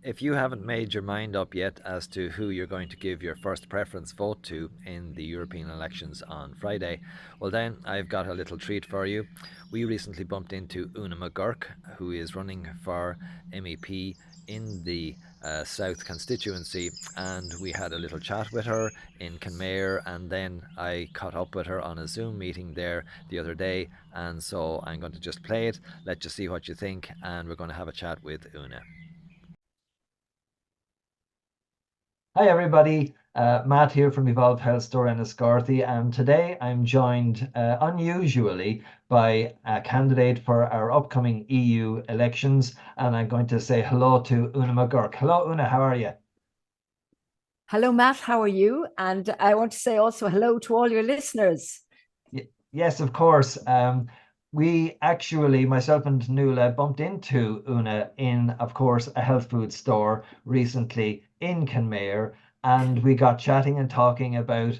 If you haven't made your mind up yet as to who you're going to give your first preference vote to in the European elections on Friday, well, then I've got a little treat for you. We recently bumped into Una McGurk, who is running for MEP in the South constituency, and we had a little chat with her in Kenmare, and then I caught up with her on a Zoom meeting there the other day, and so I'm going to just play it, let you see what you think, and we're going to have a chat with Una. Hi everybody, Matt here from Evolve Health Store in Escarthy, and today I'm joined unusually by a candidate for our upcoming EU elections, and I'm going to say hello to Una McGurk. Hello Una, how are you? Hello, Matt. How are you? And I want to say also hello to all your listeners. Yes, of course. We actually, myself and Nuala, bumped into Una in, of course, a health food store recently in Kenmare, and we got chatting and talking about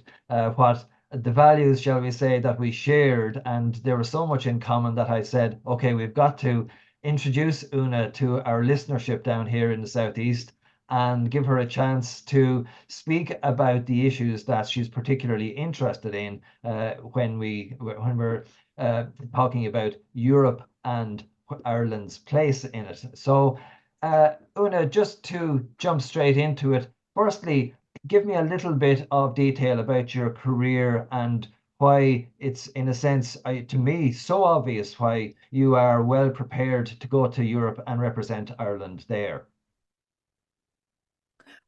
what the values, shall we say, that we shared, and there was so much in common that I said, okay, we've got to introduce Una to our listenership down here in the Southeast and give her a chance to speak about the issues that she's particularly interested in when we're talking about Europe and Ireland's place in it. So, Una, just to jump straight into it, firstly, give me a little bit of detail about your career and why it's, in a sense, to me, so obvious why you are well prepared to go to Europe and represent Ireland there.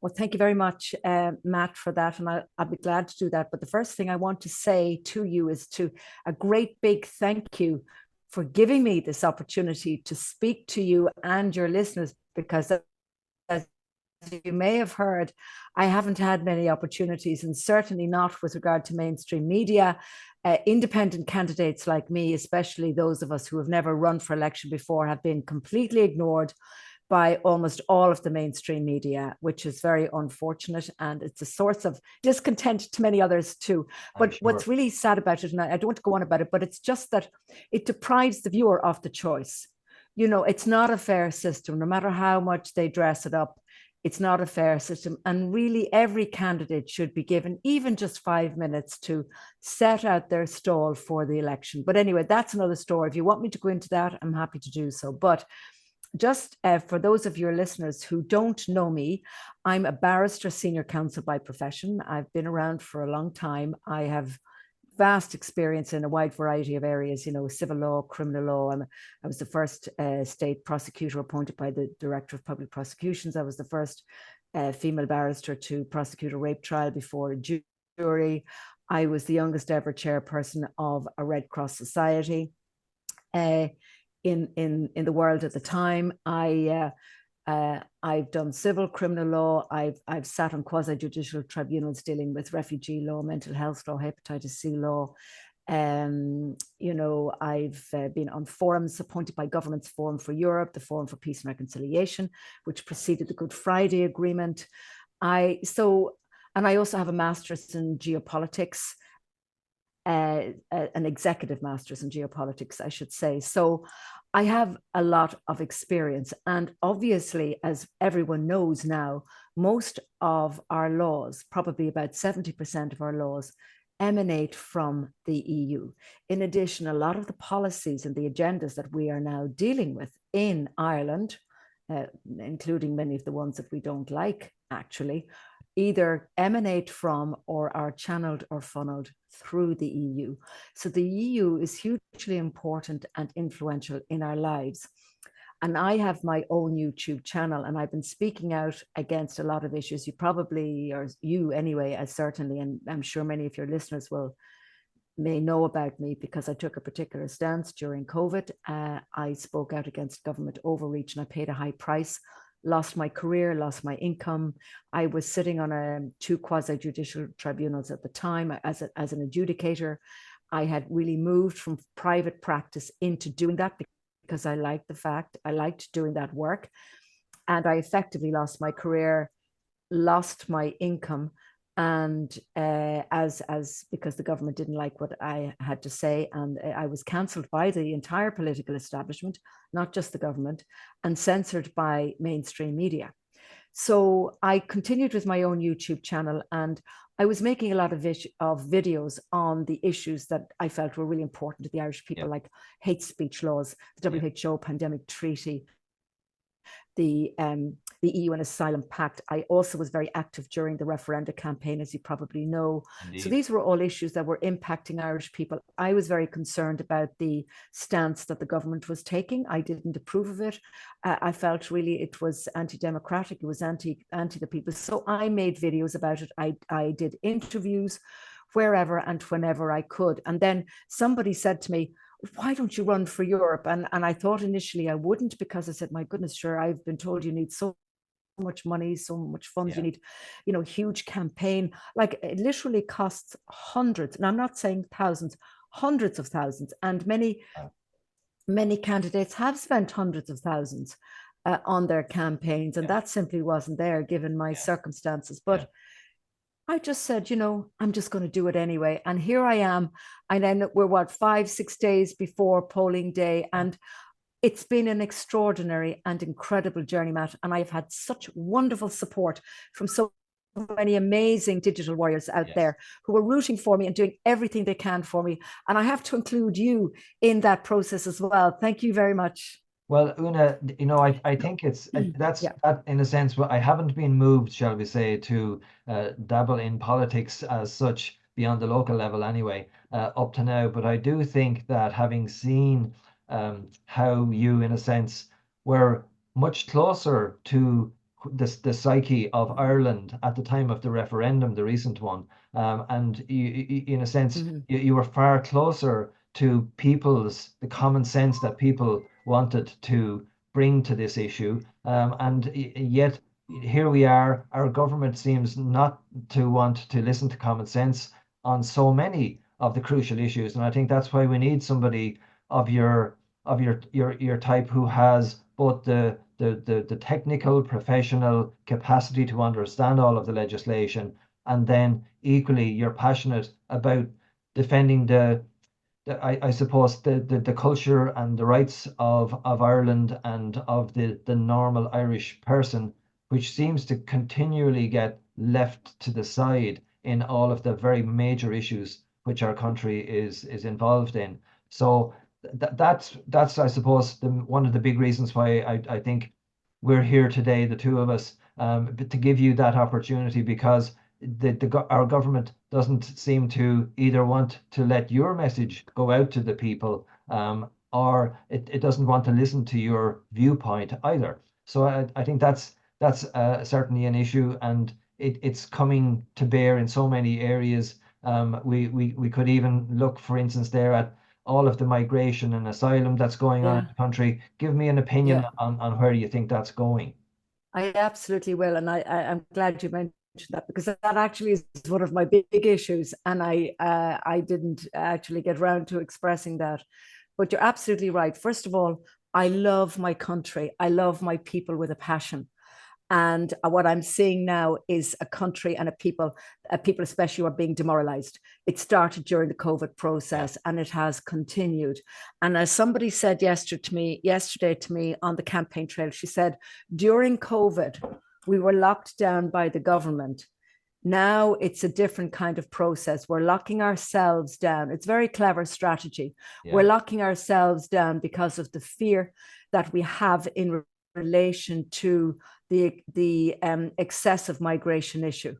Well, thank you very much, Matt, for that. And I'll be glad to do that. But the first thing I want to say to you is a great big thank you for giving me this opportunity to speak to you and your listeners, because as you may have heard, I haven't had many opportunities, and certainly not with regard to mainstream media. Independent candidates like me, especially those of us who have never run for election before, have been completely ignored by almost all of the mainstream media, which is very unfortunate, and it's a source of discontent to many others too. But what's really sad about it, and I don't want to go on about it, but it's just that it deprives the viewer of the choice. You know, it's not a fair system, no matter how much they dress it up. It's not a fair system. And really, every candidate should be given even just 5 minutes to set out their stall for the election. But anyway, that's another story. If you want me to go into that, I'm happy to do so. But just for those of your listeners who don't know me, I'm a barrister, senior counsel by profession. I've been around for a long time. I have vast experience in a wide variety of areas, you know, civil law, criminal law. I was the first state prosecutor appointed by the Director of Public Prosecutions. I was the first female barrister to prosecute a rape trial before a jury. I was the youngest ever chairperson of a Red Cross Society. In the world at the time, I've done civil, criminal law. I've sat on quasi-judicial tribunals dealing with refugee law, mental health law, hepatitis C law. You know, I've been on forums appointed by government's Forum for Europe, the Forum for Peace and Reconciliation, which preceded the Good Friday Agreement. And I also have a master's in geopolitics, an executive master's in geopolitics, I should say. So I have a lot of experience. And obviously, as everyone knows now, most of our laws, probably about 70% of our laws, emanate from the EU. In addition, a lot of the policies and the agendas that we are now dealing with in Ireland, including many of the ones that we don't like, actually, either emanate from or are channeled or funneled through the EU. So the EU is hugely important and influential in our lives. And I have my own YouTube channel, and I've been speaking out against a lot of issues. You probably, or you anyway, as certainly, and I'm sure many of your listeners may know about me because I took a particular stance during COVID. I spoke out against government overreach, and I paid a high price. Lost my career, lost my income. I was sitting on 2 quasi-judicial tribunals at the time as an adjudicator. I had really moved from private practice into doing that because I liked doing that work. And I effectively lost my career, lost my income, and because the government didn't like what I had to say, and I was cancelled by the entire political establishment, not just the government, and censored by mainstream media. So I continued with my own YouTube channel, and I was making a lot of videos on the issues that I felt were really important to the Irish people, like hate speech laws, the WHO pandemic treaty, the EU and Asylum Pact. I also was very active during the referenda campaign, as you probably know. Indeed. So these were all issues that were impacting Irish people. I was very concerned about the stance that the government was taking. I didn't approve of it. I felt really it was anti-democratic. It was anti the people. So I made videos about it. I did interviews wherever and whenever I could. And then somebody said to me, why don't you run for Europe? And I thought initially I wouldn't, because I said, my goodness, sure, I've been told you need so much money, so much funds, you need, you know, huge campaign. Like, it literally costs hundreds, and I'm not saying thousands, hundreds of thousands. And many candidates have spent hundreds of thousands on their campaigns, and that simply wasn't there given my circumstances. But I just said, you know, I'm just going to do it anyway. And here I am. And then we're 5-6 days before polling day. And it's been an extraordinary and incredible journey, Matt. And I've had such wonderful support from so many amazing digital warriors out there who are rooting for me and doing everything they can for me. And I have to include you in that process as well. Thank you very much. Well, Una, you know, I think it's that in a sense. I haven't been moved, shall we say, to dabble in politics as such beyond the local level anyway, up to now. But I do think that having seen how you, in a sense, were much closer to the psyche of Ireland at the time of the referendum, the recent one, and you, in a sense, you were far closer to the common sense that people wanted to bring to this issue. And yet here we are, our government seems not to want to listen to common sense on so many of the crucial issues. And I think that's why we need somebody of your type who has both the technical, professional capacity to understand all of the legislation, and then equally you're passionate about defending I suppose the culture and the rights of Ireland and of the normal Irish person, which seems to continually get left to the side in all of the very major issues which our country is involved in. So that's I suppose one of the big reasons why I think we're here today, the two of us, to give you that opportunity, because our government doesn't seem to either want to let your message go out to the people, or it doesn't want to listen to your viewpoint either. So I think that's certainly an issue, and it's coming to bear in so many areas. We could even look, for instance, there at all of the migration and asylum that's going on in the country. Give me an opinion on where you think that's going. I absolutely will, and I'm glad you mentioned that, because that actually is one of my big issues, and I didn't actually get around to expressing that. But you're absolutely right. First of all, I love my country. I love my people with a passion. And what I'm seeing now is a country and a people especially, who are being demoralized. It started during the COVID process, and it has continued. And as somebody said yesterday to me on the campaign trail, she said, during COVID, we were locked down by the government. Now it's a different kind of process. We're locking ourselves down. It's very clever strategy. We're locking ourselves down because of the fear that we have in relation to the excessive migration issue.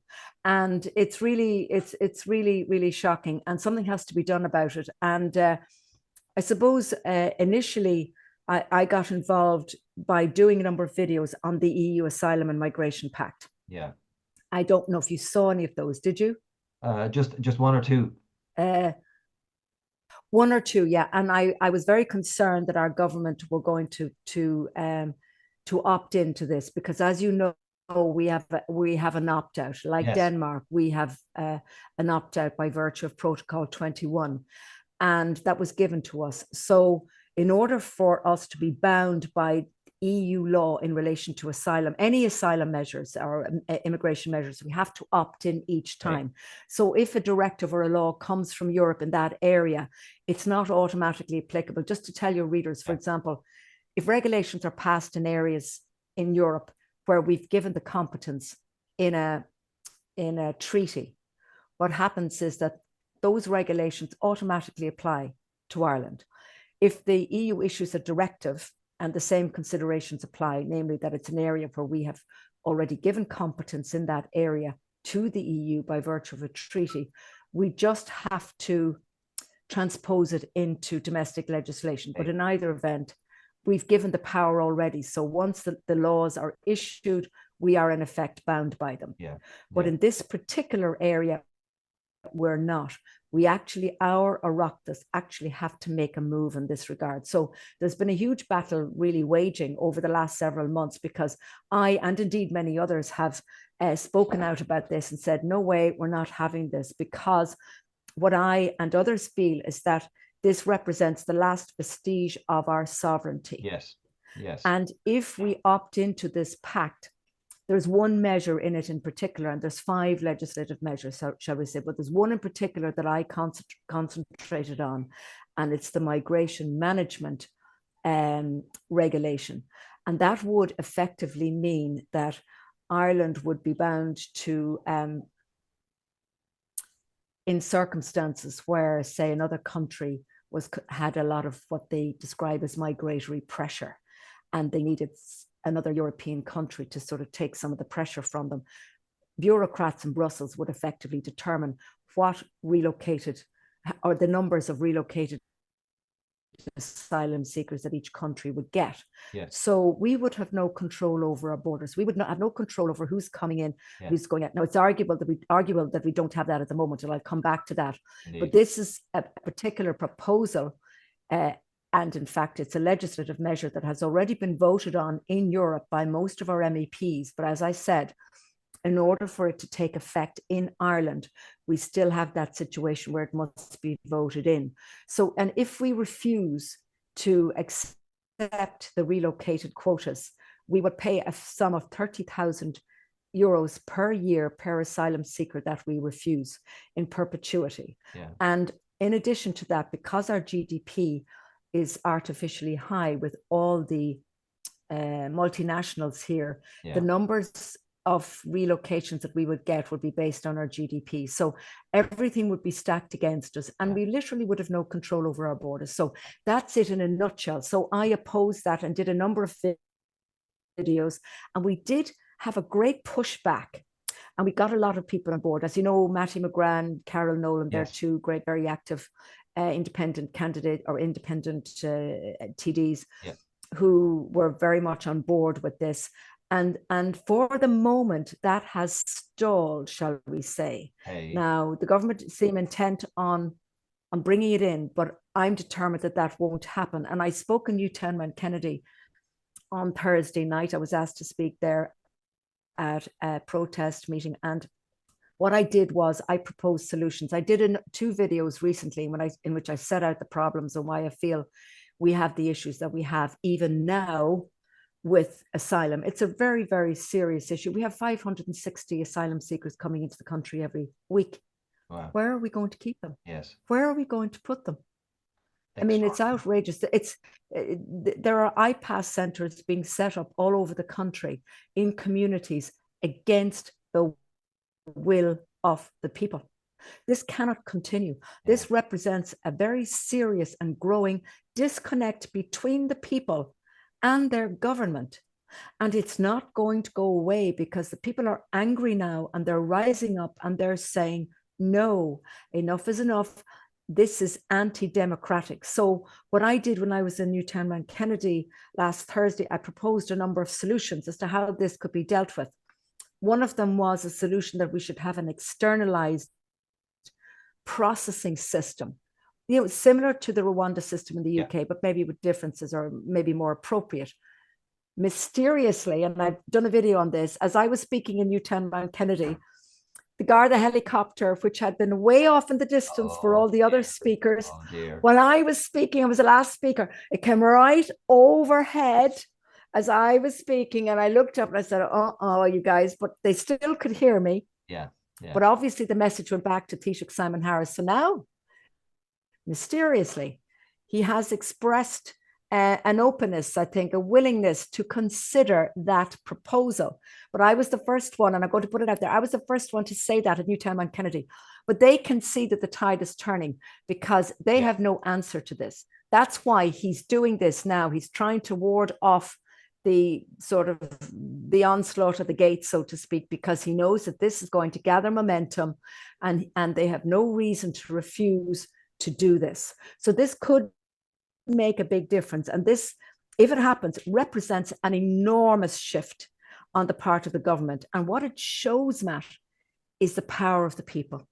And it's really shocking, and something has to be done about it. And I suppose initially I got involved by doing a number of videos on the EU Asylum and Migration Pact. I don't know if you saw any of those, did you? Just one or two. One or two, yeah. And I was very concerned that our government were going to opt into this, because, as you know, we have an opt-out. Like Denmark, we have an opt-out by virtue of Protocol 21, and that was given to us. So in order for us to be bound by EU law in relation to asylum, any asylum measures or immigration measures, we have to opt in each time. So if a directive or a law comes from Europe in that area, it's not automatically applicable. Just to tell your readers, for example, if regulations are passed in areas in Europe where we've given the competence in a treaty, what happens is that those regulations automatically apply to Ireland. If the EU issues a directive and the same considerations apply, namely that it's an area where we have already given competence in that area to the EU by virtue of a treaty, we just have to transpose it into domestic legislation. But in either event, we've given the power already. So once the laws are issued, we are in effect bound by them. But in this particular area, we're not. We actually, our Oireachtas actually have to make a move in this regard. So there's been a huge battle really waging over the last several months, because I, and indeed many others, have spoken out about this and said, no way, we're not having this, because what I and others feel is that this represents the last vestige of our sovereignty. Yes, yes. And if we opt into this pact, there's one measure in it in particular, and there's 5 legislative measures, shall we say, but there's one in particular that I concentrated on, and it's the migration management regulation. And that would effectively mean that Ireland would be bound to, in circumstances where, say, another country had a lot of what they describe as migratory pressure, and they needed another European country to sort of take some of the pressure from them, bureaucrats in Brussels would effectively determine what relocated, or the numbers of relocated asylum seekers that each country would get. Yes. So we would have no control over our borders. We would not have no control over who's coming in, who's going out. Now, it's arguable that we don't have that at the moment, and I'll come back to that. Indeed. But this is a particular proposal, and in fact, it's a legislative measure that has already been voted on in Europe by most of our MEPs. But as I said, in order for it to take effect in Ireland, we still have that situation where it must be voted in. So, and if we refuse to accept the relocated quotas, we would pay a sum of 30,000 euros per year per asylum seeker that we refuse in perpetuity. And in addition to that, because our GDP is artificially high with all the multinationals here, the numbers of relocations that we would get would be based on our GDP. So everything would be stacked against us, and we literally would have no control over our borders. So that's it in a nutshell. So I opposed that and did a number of videos, and we did have a great pushback, and we got a lot of people on board. As you know, Matty McGran, Carol Nolan, they're 2 great, very active independent candidate or independent TDs who were very much on board with this. And for the moment, that has stalled, shall we say. Now, the government seem intent on bringing it in, but I'm determined that that won't happen. And I spoke in Newtown Kennedy on Thursday night. I was asked to speak there at a protest meeting. And what I did was I proposed solutions. I did 2 videos recently in which I set out the problems and why I feel we have the issues that we have even now with asylum. It's a very, very serious issue. We have 560 asylum seekers coming into the country every week. Wow. Where are we going to keep them? Yes. Where are we going to put them? I mean, it's outrageous. There are IPAS centres being set up all over the country in communities against the will of the people. This cannot continue. This represents a very serious and growing disconnect between the people and their government. And it's not going to go away, because the people are angry now and they're rising up and they're saying, no, enough is enough. This is anti-democratic. So what I did when I was in Newtown Kennedy last Thursday, I proposed a number of solutions as to how this could be dealt with. One of them was a solution that we should have an externalized processing system, similar to the Rwanda system in the UK, but maybe with differences, or maybe more appropriate. Mysteriously, and I've done a video on this, as I was speaking in Newtown Kennedy, the Garda helicopter, which had been way off in the distance for all the other speakers, when I was speaking, I was the last speaker, it came right overhead as I was speaking, and I looked up and I said, oh, you guys, but they still could hear me. But obviously the message went back to Taoiseach Simon Harris. So now, mysteriously, he has expressed an openness, I think, a willingness to consider that proposal. But I was the first one, and I'm going to put it out there, I was the first one to say that at Newtown on Kennedy. But they can see that the tide is turning because they have no answer to this. That's why he's doing this now. He's trying to ward off the sort of the onslaught of the gate, so to speak, because he knows that this is going to gather momentum, and they have no reason to refuse to do this. So this could make a big difference. And this, if it happens, represents an enormous shift on the part of the government. And what it shows, Matt, is the power of the people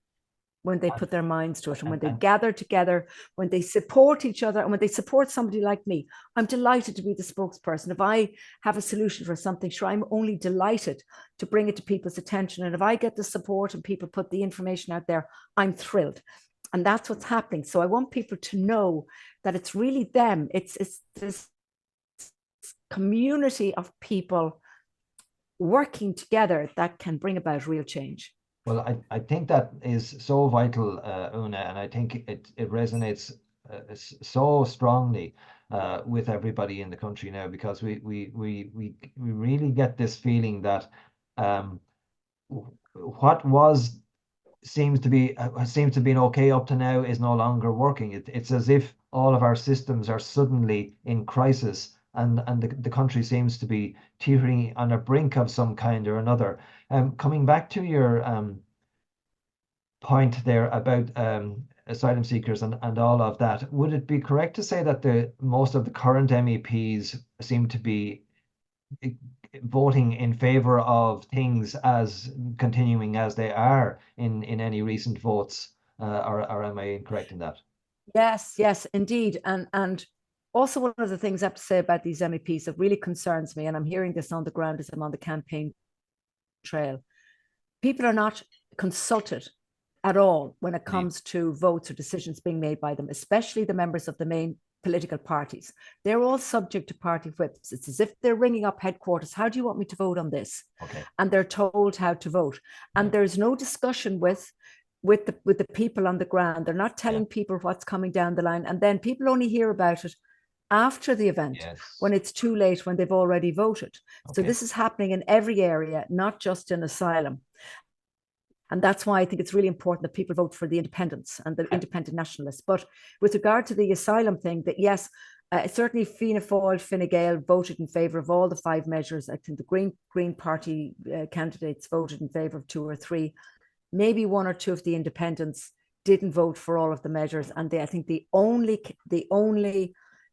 when they put their minds to it, and when they gather together, when they support each other, and when they support somebody like me. I'm delighted to be the spokesperson. If I have a solution for something, sure, I'm only delighted to bring it to people's attention. And if I get the support and people put the information out there, I'm thrilled. And that's what's happening. So I want people to know that it's really them. It's this community of people working together that can bring about real change. Well, I think that is so vital, Una, and I think it resonates so strongly with everybody in the country now, because we really get this feeling that what seems to be okay up to now is no longer working. It's as if all of our systems are suddenly in crisis, and the country seems to be teetering on a brink of some kind or another. Coming back to your point there about asylum seekers and all of that, would it be correct to say that most of the current MEPs seem to be voting in favor of things as continuing as they are in any recent votes, or am I incorrect in that? Yes, indeed. And also, one of the things I have to say about these MEPs that really concerns me, and I'm hearing this on the ground as I'm on the campaign trail, people are not consulted at all when it comes to votes or decisions being made by them, especially the members of the main political parties. They're all subject to party whips. It's as if they're ringing up headquarters. How do you want me to vote on this? Okay. And they're told how to vote. And there's no discussion with the people on the ground. They're not telling people what's coming down the line. And then people only hear about it after the event, when it's too late, when they've already voted. So this is happening in every area, not just in asylum. And that's why I think it's really important that people vote for the independents and the independent nationalists. But with regard to the asylum thing, that yes, certainly Fianna Fáil, Fine Gael voted in favour of all the 5 measures. I think the Green Party candidates voted in favour of 2 or 3. Maybe 1 or 2 of the independents didn't vote for all of the measures. And I think the only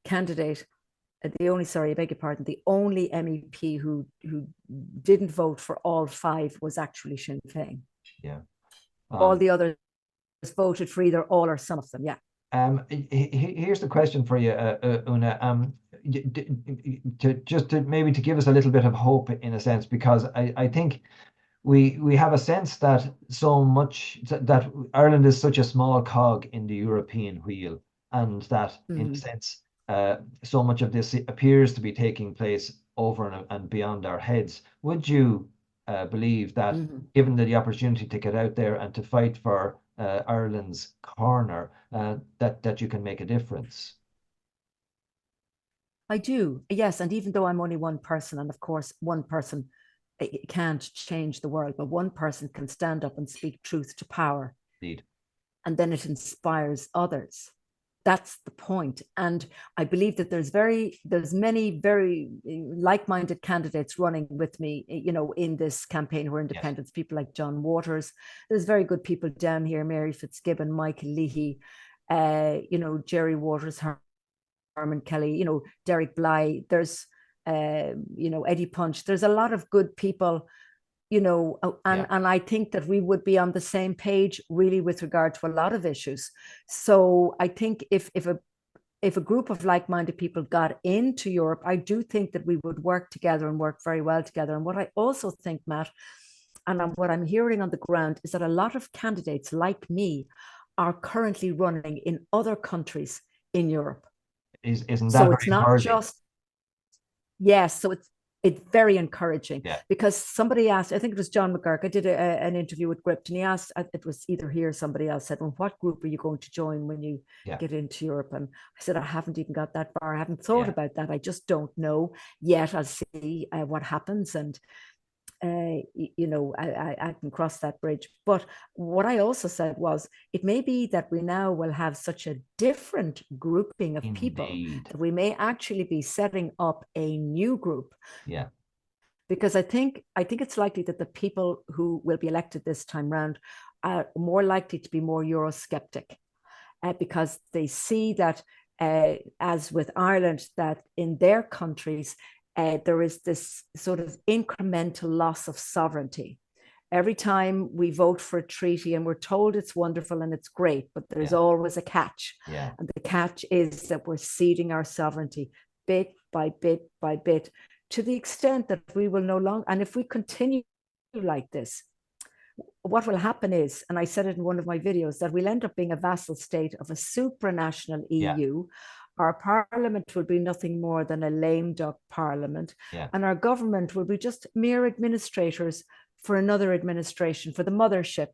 candidate, I beg your pardon, the only MEP who didn't vote for all 5 was actually Sinn Féin. Yeah. All the others voted for either all or some of them. Yeah. Here's the question for you, Una. To give us a little bit of hope in a sense, because I think we have a sense that that Ireland is such a small cog in the European wheel, and that in a sense so much of this appears to be taking place over and beyond our heads. Would you believe that, given the opportunity to get out there and to fight for Ireland's corner, that you can make a difference? I do, yes. And even though I'm only one person, and of course one person can't change the world, but one person can stand up and speak truth to power. Indeed. And then it inspires others. That's the point. And I believe that there's many very like-minded candidates running with me, in this campaign who are independents, people like John Waters. There's very good people down here, Mary Fitzgibbon, Michael Leahy, Jerry Waters, Herman Kelly, Derek Bly. There's, Eddie Punch. There's a lot of good people, and I think that we would be on the same page really with regard to a lot of issues. So I think if a group of like-minded people got into Europe, I do think that we would work together and work very well together. And what I also think, Matt, and what I'm hearing on the ground, is that a lot of candidates like me are currently running in other countries in Europe. Isn't that so it's not encouraging? just, yes, so It's very encouraging, Yeah. because somebody asked, I think it was John McGurk, I did an interview with Gript, and he asked, it was either he or somebody else said, well, what group are you going to join when you get into Europe? And I said, I haven't even got that far. I haven't thought about that. I just don't know yet. I'll see what happens. And you know, I can cross that bridge. But what I also said was, it may be that we now will have such a different grouping of people that we may actually be setting up a new group. Yeah. Because I think it's likely that the people who will be elected this time round are more likely to be more Eurosceptic, because they see that, as with Ireland, that in their countries, there is this sort of incremental loss of sovereignty. Every time we vote for a treaty and we're told it's wonderful and it's great, but there's always a catch. Yeah. And the catch is that we're ceding our sovereignty bit by bit by bit, to the extent that we will no longer, and if we continue like this, what will happen is, and I said it in one of my videos, that we'll end up being a vassal state of a supranational EU. Our parliament will be nothing more than a lame duck parliament, and our government will be just mere administrators for another administration, for the mothership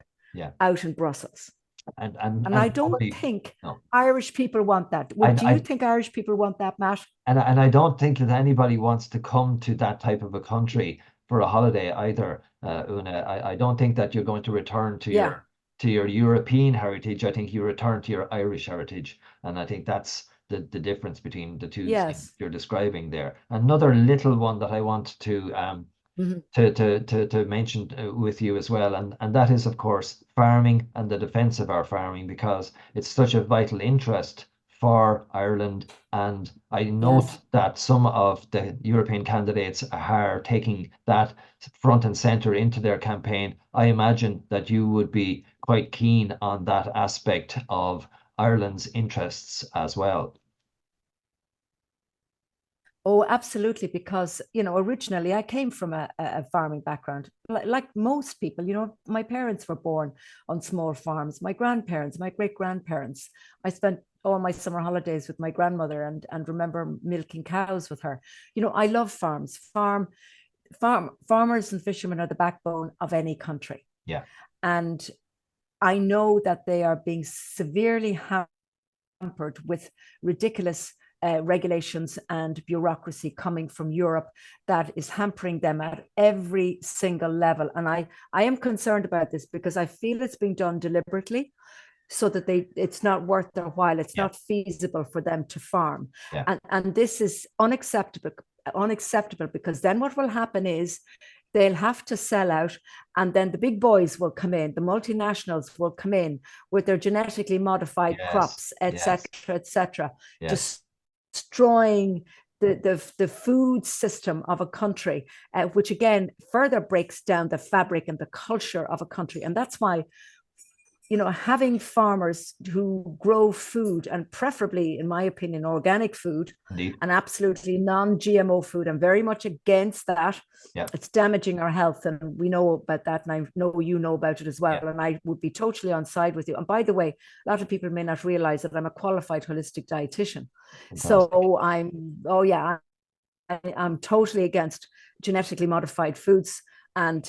out in Brussels. And I don't think Irish people want that. Do you think Irish people want that, Matt? And I don't think that anybody wants to come to that type of a country for a holiday either, Una. I don't think that you're going to return to your European heritage. I think you return to your Irish heritage, and I think that's the difference between the two things you're describing there. Another little one that I want to to mention with you as well, and that is, of course, farming and the defence of our farming, because it's such a vital interest for Ireland. And I note that some of the European candidates are taking that front and centre into their campaign. I imagine that you would be quite keen on that aspect of Ireland's interests as well. Oh, absolutely. Because, you know, originally I came from a farming background, like most people. You know, my parents were born on small farms, my grandparents, my great grandparents. I spent all my summer holidays with my grandmother and remember milking cows with her. You know, I love farms. Farmers and fishermen are the backbone of any country. Yeah. And I know that they are being severely hampered with ridiculous regulations and bureaucracy coming from Europe that is hampering them at every single level. And I am concerned about this, because I feel it's being done deliberately, so that it's not worth their while. It's not feasible for them to farm. And this is unacceptable, because then what will happen is they'll have to sell out, and then the big boys will come in, the multinationals will come in with their genetically modified crops, etc., destroying the food system of a country, which again further breaks down the fabric and the culture of a country. And that's why, you know, having farmers who grow food, and preferably, in my opinion, organic food, and absolutely non-GMO food. I'm very much against that. It's damaging our health, and we know about that, and I know you know about it as well. And I would be totally on side with you. And by the way, a lot of people may not realize that I'm a qualified holistic dietitian. So I'm totally against genetically modified foods. And,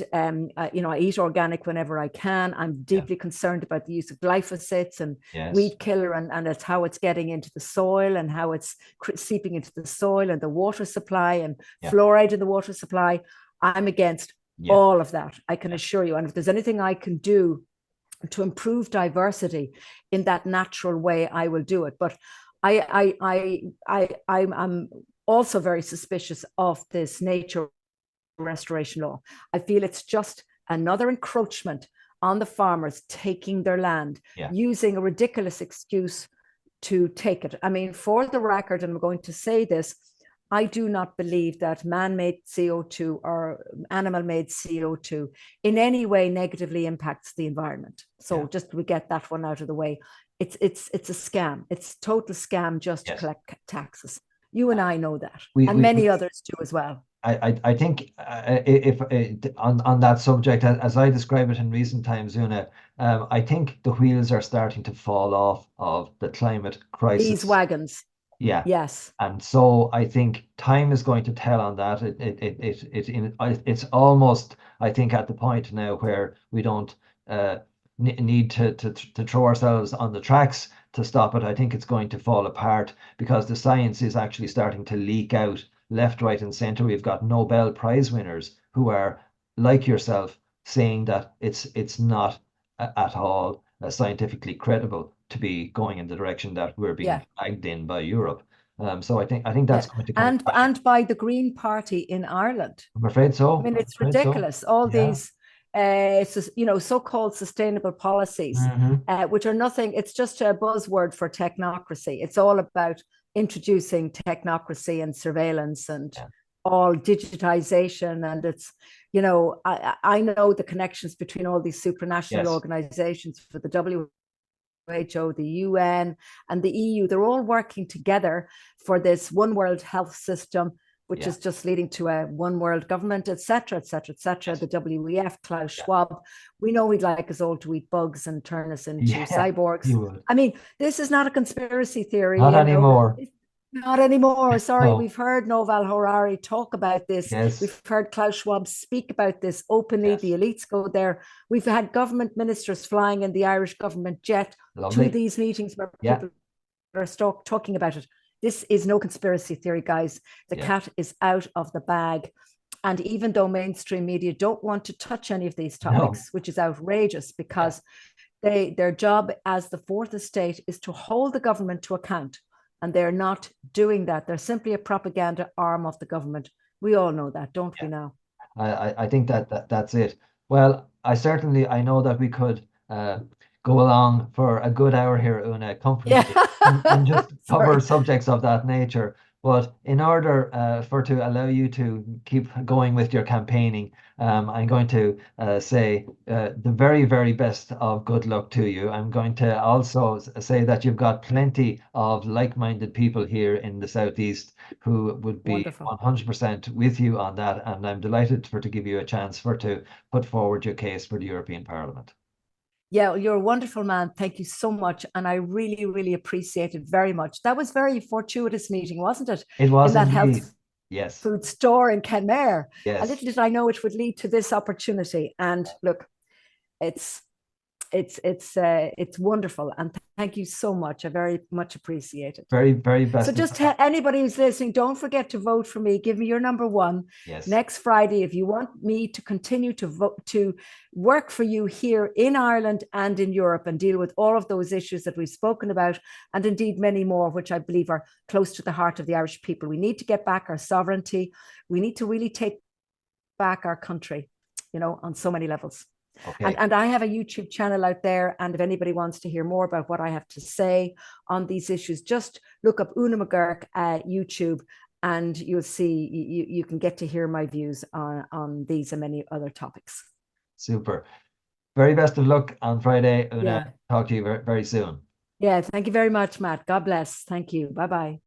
you know, I eat organic whenever I can. I'm deeply concerned about the use of glyphosates and weed killer, and it's how it's getting into the soil, and how it's seeping into the soil and the water supply, and fluoride in the water supply. I'm against all of that, I can assure you. And if there's anything I can do to improve diversity in that natural way, I will do it. But I'm also very suspicious of this nature restoration law. I feel it's just another encroachment on the farmers taking their land, using a ridiculous excuse to take it. I mean, for the record, and I'm going to say this, I do not believe that man-made CO2 or animal-made CO2 in any way negatively impacts the environment. So just we get that one out of the way. It's a scam. It's a total scam just to collect taxes. You and I know that, and many others do as well. I think if on that subject, as I describe it in recent times, Una, I think the wheels are starting to fall off of the climate crisis. These wagons. Yeah. Yes. And so I think time is going to tell on that. It's almost, I think, at the point now where we don't need to throw ourselves on the tracks to stop it. I think it's going to fall apart because the science is actually starting to leak out left, right, and center. We've got Nobel Prize winners who are like yourself saying that it's not at all scientifically credible to be going in the direction that we're being Yeah. dragged in by Europe. So I think that's Yeah. going to come. And by the Green Party in Ireland. I'm afraid so. I mean, it's I'm afraid so. ridiculous. All Yeah. these, so-called sustainable policies, which are nothing. It's just a buzzword for technocracy. It's all about introducing technocracy and surveillance and all digitization. And it's, I know the connections between all these supranational organizations for the WHO, the UN, and the EU. They're all working together for this one world health system, which is just leading to a one world government, etc., etc., etc. The WEF, Klaus Schwab. We know he'd like us all to eat bugs and turn us into cyborgs. I mean, this is not a conspiracy theory. Not anymore. Not anymore. Sorry, we've heard Noval Harari talk about this. We've heard Klaus Schwab speak about this openly. The elites go there. We've had government ministers flying in the Irish government jet to these meetings where people are talking about it. This is no conspiracy theory, guys. The cat is out of the bag. And even though mainstream media don't want to touch any of these topics, which is outrageous because their job as the fourth estate is to hold the government to account. And they're not doing that. They're simply a propaganda arm of the government. We all know that, don't we now? I think that's it. Well, I know that we could go along for a good hour here, Una, comfortably, and just cover subjects of that nature. But in order to allow you to keep going with your campaigning, I'm going to say the very, very best of good luck to you. I'm going to also say that you've got plenty of like-minded people here in the Southeast who would be 100% with you on that. And I'm delighted to give you a chance to put forward your case for the European Parliament. Yeah, you're a wonderful man. Thank you so much. And I really, really appreciate it very much. That was very fortuitous meeting, wasn't it? It was in that indeed. health food store in Kenmare. Yes. And little did I know it would lead to this opportunity. And look, it's wonderful. And thank you so much. I very much appreciate it. Very, very best. So just anybody who's listening, don't forget to vote for me. Give me your number one. Yes. Next Friday, if you want me to continue to vote, to work for you here in Ireland and in Europe and deal with all of those issues that we've spoken about, and indeed many more, which I believe are close to the heart of the Irish people. We need to get back our sovereignty. We need to really take back our country, on so many levels. Okay. And I have a YouTube channel out there. And if anybody wants to hear more about what I have to say on these issues, just look up Una McGurk at YouTube and you'll see, you can get to hear my views on these and many other topics. Super. Very best of luck on Friday. Una, talk to you very, very soon. Yeah, thank you very much, Matt. God bless. Thank you. Bye-bye.